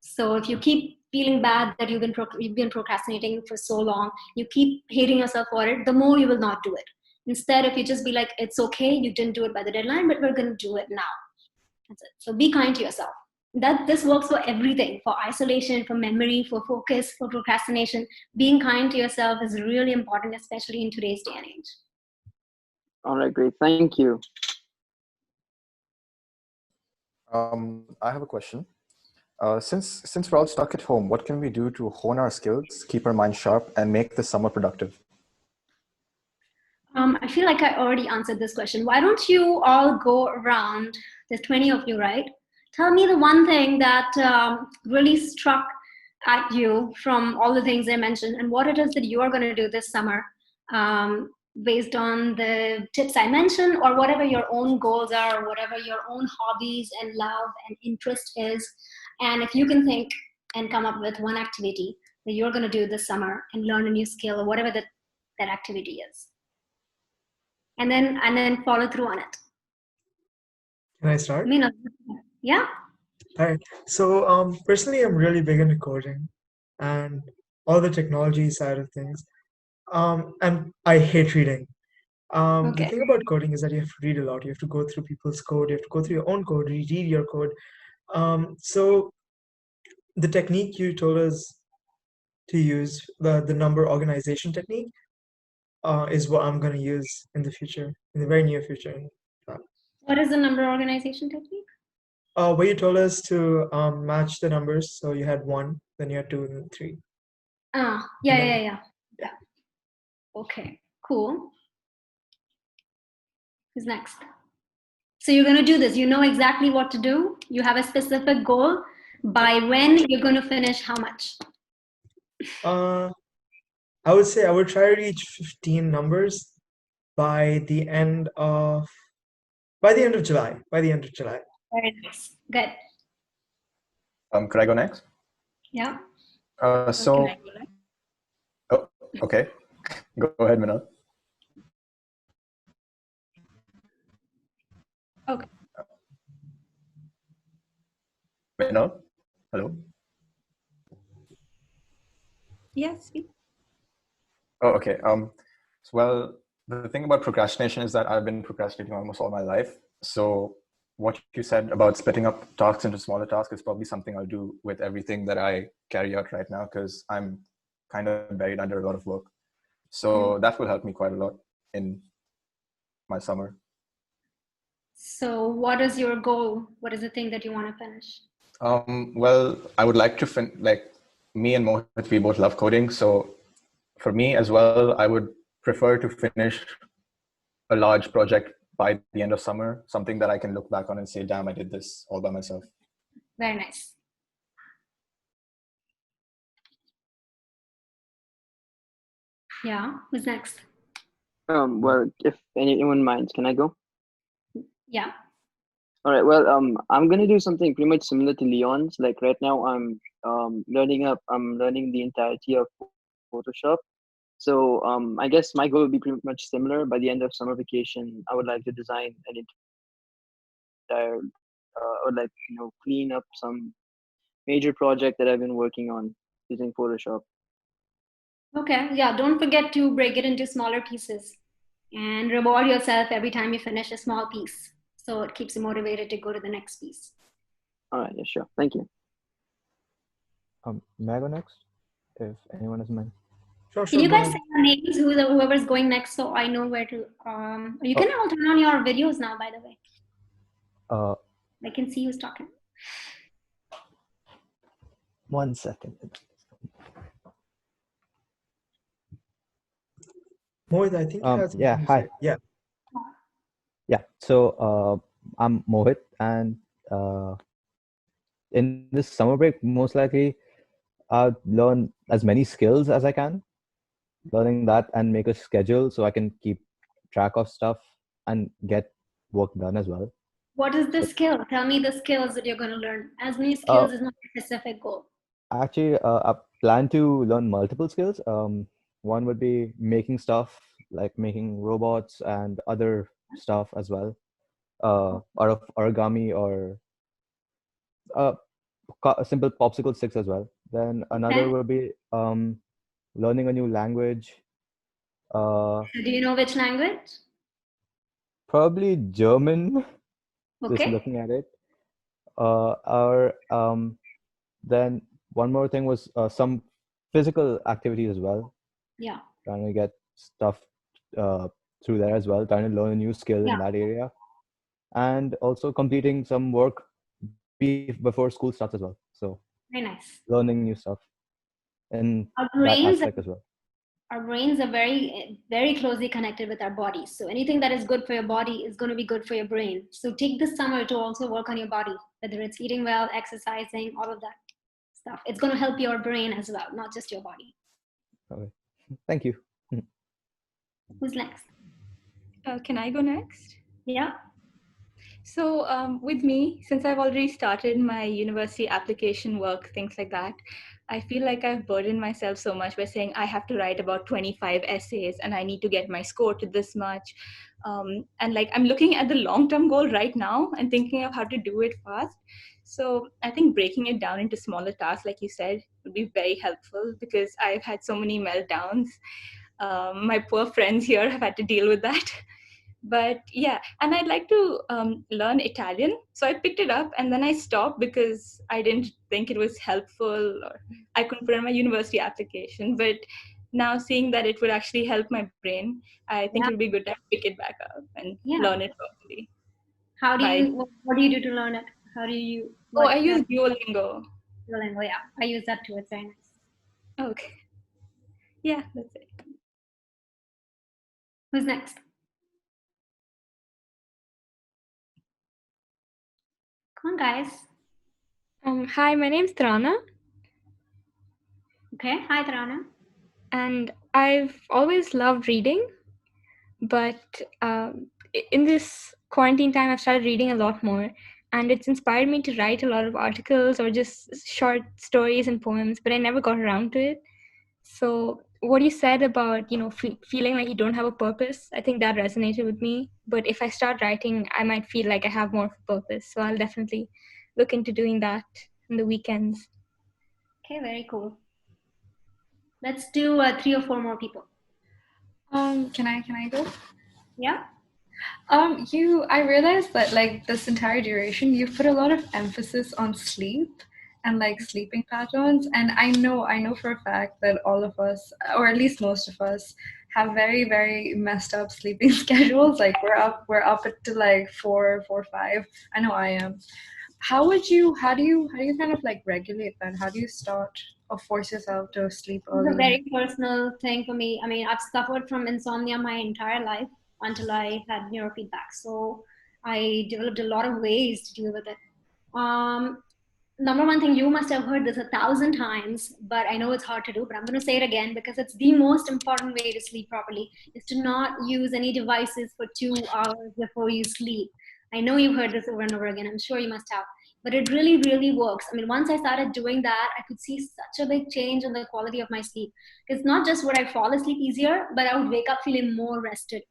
So if you keep feeling bad that you've been procrastinating for so long, you keep hating yourself for it, the more you will not do it. Instead, if you just be like, it's okay, you didn't do it by the deadline, but we're going to do it now. That's it. So be kind to yourself. This works for everything, for isolation, for memory, for focus, for procrastination. Being kind to yourself is really important, especially in today's day and age. All right, great. Thank you. I have a question. Since we're all stuck at home, what can we do to hone our skills, keep our mind sharp, and make the summer productive? I feel like I already answered this question. Why don't you all go around, there's 20 of you, right? Tell me the one thing that really struck at you from all the things I mentioned and what it is that you are going to do this summer based on the tips I mentioned or whatever your own goals are, or whatever your own hobbies and love and interest is. And if you can think and come up with one activity that you're going to do this summer and learn a new skill or whatever that activity is. And then follow through on it. Can I start? Yeah. All right. So personally, I'm really big into coding and all the technology side of things. And I hate reading. The thing about coding is that you have to read a lot. You have to go through people's code. You have to go through your own code, read your code. So the technique you told us to use, the number organization technique, is what I'm going to use in the future, in the very near future. What is the number organization technique? Where you told us to match the numbers. So you had 1, then you had 2, and then 3. Yeah. Okay, cool. Who's next? So you're going to do this. You know exactly what to do. You have a specific goal. By when you're going to finish how much? I would say I would try to reach 15 numbers by the end of July. Very nice. Good. Could I go next? Yeah. Oh, okay. Go ahead, Manoj. Okay. No? Hello? Yes. Oh, okay. Well, the thing about procrastination is that I've been procrastinating almost all my life. So what you said about splitting up tasks into smaller tasks is probably something I'll do with everything that I carry out right now, because I'm kind of buried under a lot of work. So that will help me quite a lot in my summer. So what is your goal? What is the thing that you want to finish? Well, I would like to like me and Mohit, we both love coding. So for me as well, I would prefer to finish a large project by the end of summer, something that I can look back on and say, damn, I did this all by myself. Very nice. Yeah, who's next? Well, if anyone minds, can I go? Yeah. All right. Well, I'm gonna do something pretty much similar to Leon's. Like right now, I'm learning the entirety of Photoshop. So I guess my goal will be pretty much similar. By the end of summer vacation, I would like to design an entire, or like clean up some major project that I've been working on using Photoshop. Okay. Yeah. Don't forget to break it into smaller pieces and reward yourself every time you finish a small piece. So it keeps you motivated to go to the next piece. All right. Yeah, sure. Thank you. May I go next? If anyone is mine. Sure, Can you go guys ahead. say your names, whoever's going next, so I know where to? You can all turn on your videos now, by the way. I can see who's talking. 1 second. Mohit, I think it has Yeah, something to hi. say. Yeah. Yeah, so I'm Mohit, and in this summer break, most likely I'll learn as many skills as I can, learning that and make a schedule so I can keep track of stuff and get work done as well. What is the skill? Tell me the skills that you're going to learn. As many skills is not a specific goal. Actually, I plan to learn multiple skills. One would be making stuff, like making robots and other stuff as well, out of origami or simple popsicle sticks as well. Then another would be learning a new language. Do you know which language? Probably German. Okay. Just looking at it. Or then one more thing was some physical activities as well. Yeah. Trying to get stuff through there as well. Trying to learn a new skill in that area, and also completing some work before school starts as well. So very nice. Learning new stuff in that aspect as well. Our brains are very, very closely connected with our bodies. So anything that is good for your body is going to be good for your brain. So take this summer to also work on your body, whether it's eating well, exercising, all of that stuff. It's going to help your brain as well, not just your body. Okay. Thank you. Who's next? Can I go next? Yeah. So with me, since I've already started my university application work, things like that, I feel like I've burdened myself so much by saying I have to write about 25 essays and I need to get my score to this much. And like I'm looking at the long-term goal right now and thinking of how to do it fast. So I think breaking it down into smaller tasks, like you said, would be very helpful because I've had so many meltdowns. My poor friends here have had to deal with that. But yeah, and I'd like to learn Italian. So I picked it up and then I stopped because I didn't think it was helpful or I couldn't put it on my university application. But now seeing that it would actually help my brain, I think it would be good to pick it back up and learn it properly. How do you, what do you do to learn it? How do you? I use Duolingo. Duolingo, yeah. I use that too. It's very nice. Okay. Yeah, that's it. Who's next? Come on, guys. Hi, my name's Tarana. Okay, hi, Tarana. And I've always loved reading, but in this quarantine time, I've started reading a lot more, and it's inspired me to write a lot of articles or just short stories and poems, but I never got around to it. So what you said about, feeling like you don't have a purpose, I think that resonated with me. But if I start writing, I might feel like I have more of a purpose. So I'll definitely look into doing that in the weekends. Okay, very cool. Let's do 3 or 4 more people. Can I go? Yeah. I realized that like this entire duration, you've put a lot of emphasis on sleep and like sleeping patterns. And I know for a fact that all of us, or at least most of us, have very, very messed up sleeping schedules. Like we're up to like 4, 5. I know I am. How do you kind of like regulate that? How do you start or force yourself to sleep early? It's a very personal thing for me. I mean, I've suffered from insomnia my entire life until I had neurofeedback. So I developed a lot of ways to deal with it. Number one thing, you must have heard this 1,000 times, but I know it's hard to do, but I'm going to say it again because it's the most important way to sleep properly, is to not use any devices for 2 hours before you sleep. I know you've heard this over and over again. I'm sure you must have, but it really, really works. I mean, once I started doing that, I could see such a big change in the quality of my sleep. It's not just would I fall asleep easier, but I would wake up feeling more rested.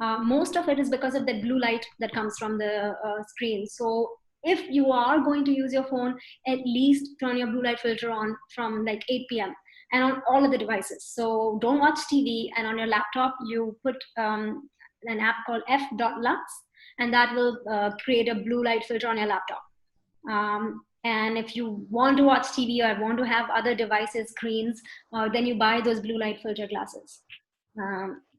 Most of it is because of the blue light that comes from the screen. So if you are going to use your phone, at least turn your blue light filter on from like 8 p.m. and on all of the devices. So don't watch TV, and on your laptop, you put an app called f.lux, and that will create a blue light filter on your laptop. And if you want to watch TV or want to have other devices, screens, then you buy those blue light filter glasses.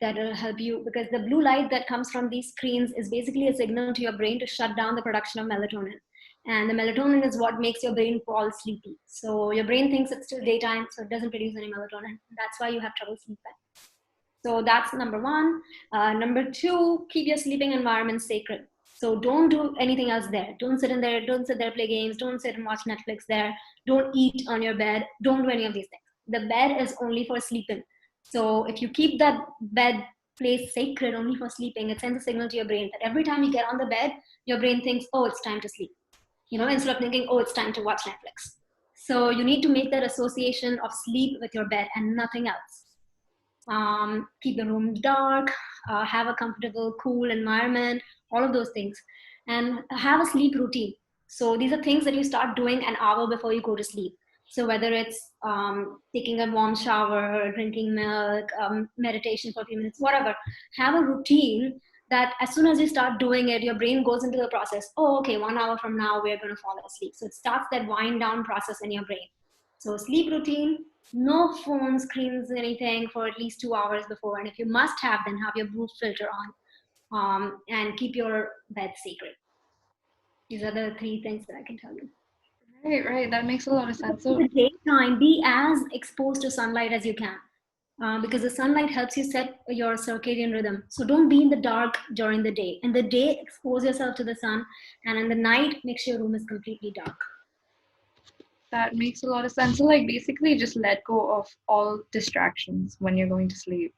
That will help you, because the blue light that comes from these screens is basically a signal to your brain to shut down the production of melatonin. And the melatonin is what makes your brain fall sleepy. So your brain thinks it's still daytime, so it doesn't produce any melatonin. That's why you have trouble sleeping. So that's number one. Number two, keep your sleeping environment sacred. So don't do anything else there. Don't sit there, play games. Don't sit and watch Netflix there. Don't eat on your bed. Don't do any of these things. The bed is only for sleeping. So if you keep that bed place sacred only for sleeping, it sends a signal to your brain that every time you get on the bed, your brain thinks, oh, it's time to sleep. Instead of thinking, oh, it's time to watch Netflix. So you need to make that association of sleep with your bed and nothing else. Keep the room dark, have a comfortable, cool environment, all of those things. And have a sleep routine. So these are things that you start doing an hour before you go to sleep. So whether it's taking a warm shower, drinking milk, meditation for a few minutes, whatever, have a routine that as soon as you start doing it, your brain goes into the process. Oh, okay, 1 hour from now, we're going to fall asleep. So it starts that wind down process in your brain. So sleep routine, no phone screens, anything for at least 2 hours before. And if you must have, then have your blue filter on and keep your bed sacred. These are the 3 things that I can tell you. Right. That makes a lot of sense. So in the daytime, be as exposed to sunlight as you can, because the sunlight helps you set your circadian rhythm. So don't be in the dark during the day. In the day, expose yourself to the sun, and in the night, make sure your room is completely dark. That makes a lot of sense. So like basically just let go of all distractions when you're going to sleep,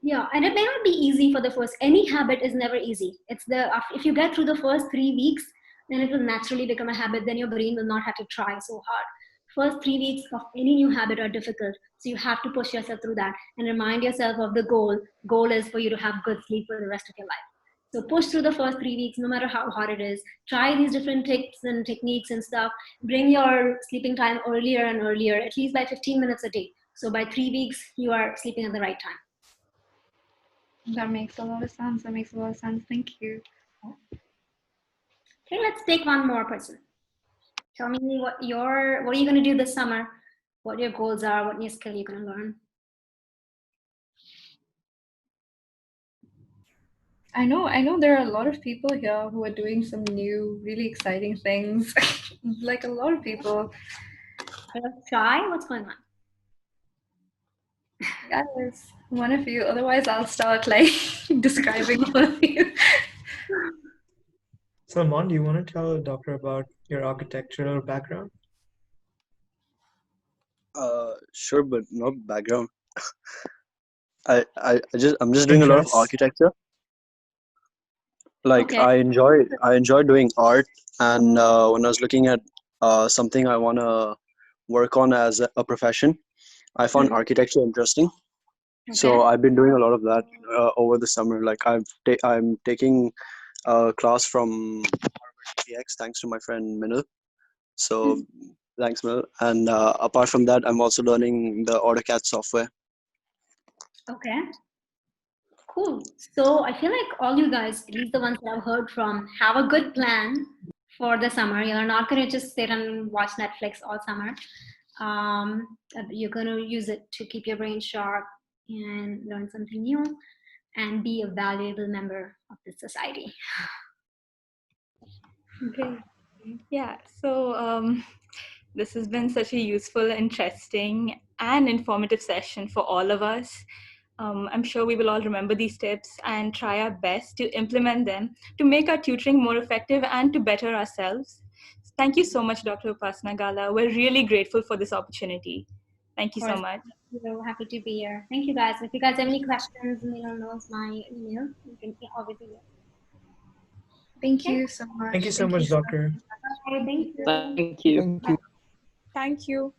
Yeah, and it may not be easy for the first. Any habit is never easy. If you get through the first 3 weeks, then it will naturally become a habit. Then your brain will not have to try so hard. First 3 weeks of any new habit are difficult. So you have to push yourself through that and remind yourself of the goal. Goal is for you to have good sleep for the rest of your life. So push through the first 3 weeks, no matter how hard it is. Try these different tips and techniques and stuff. Bring your sleeping time earlier and earlier, at least by 15 minutes a day. So by 3 weeks, you are sleeping at the right time. That makes a lot of sense. Thank you. Okay, let's take one more person. Tell me what are you going to do this summer? What your goals are, what new skill you're going to learn. I know there are a lot of people here who are doing some new, really exciting things. Like a lot of people. Shy? What's going on? Guys, one of you. Otherwise, I'll start like describing one of you. Salman, do you want to tell the doctor about your architectural background? Sure, but no background. I'm just doing a lot of architecture. Like okay. I enjoy doing art, and when I was looking at something I want to work on as a profession, I found architecture interesting. So Okay. I've been doing a lot of that over the summer. Like I'm taking a class from Harvard PX thanks to my friend Minil. So thanks, Minil. And apart from that, I'm also learning the AutoCAD software. Okay. Cool. So I feel like all you guys, at least the ones that I've heard from, have a good plan for the summer. You're not going to just sit and watch Netflix all summer. You're going to use it to keep your brain sharp and learn something new and be a valuable member of the society. Okay. Yeah. So this has been such a useful, interesting, and informative session for all of us. I'm sure we will all remember these tips and try our best to implement them to make our tutoring more effective and to better ourselves. Thank you so much, Dr. Upasana Gala. We're really grateful for this opportunity. Thank you so much. We're happy to be here. Thank you, guys. If you guys have any questions, Neil knows my email. You can obviously. Thank you so much. Thank you so much, Doctor. Bye. Thank you. Thank you. Thank you.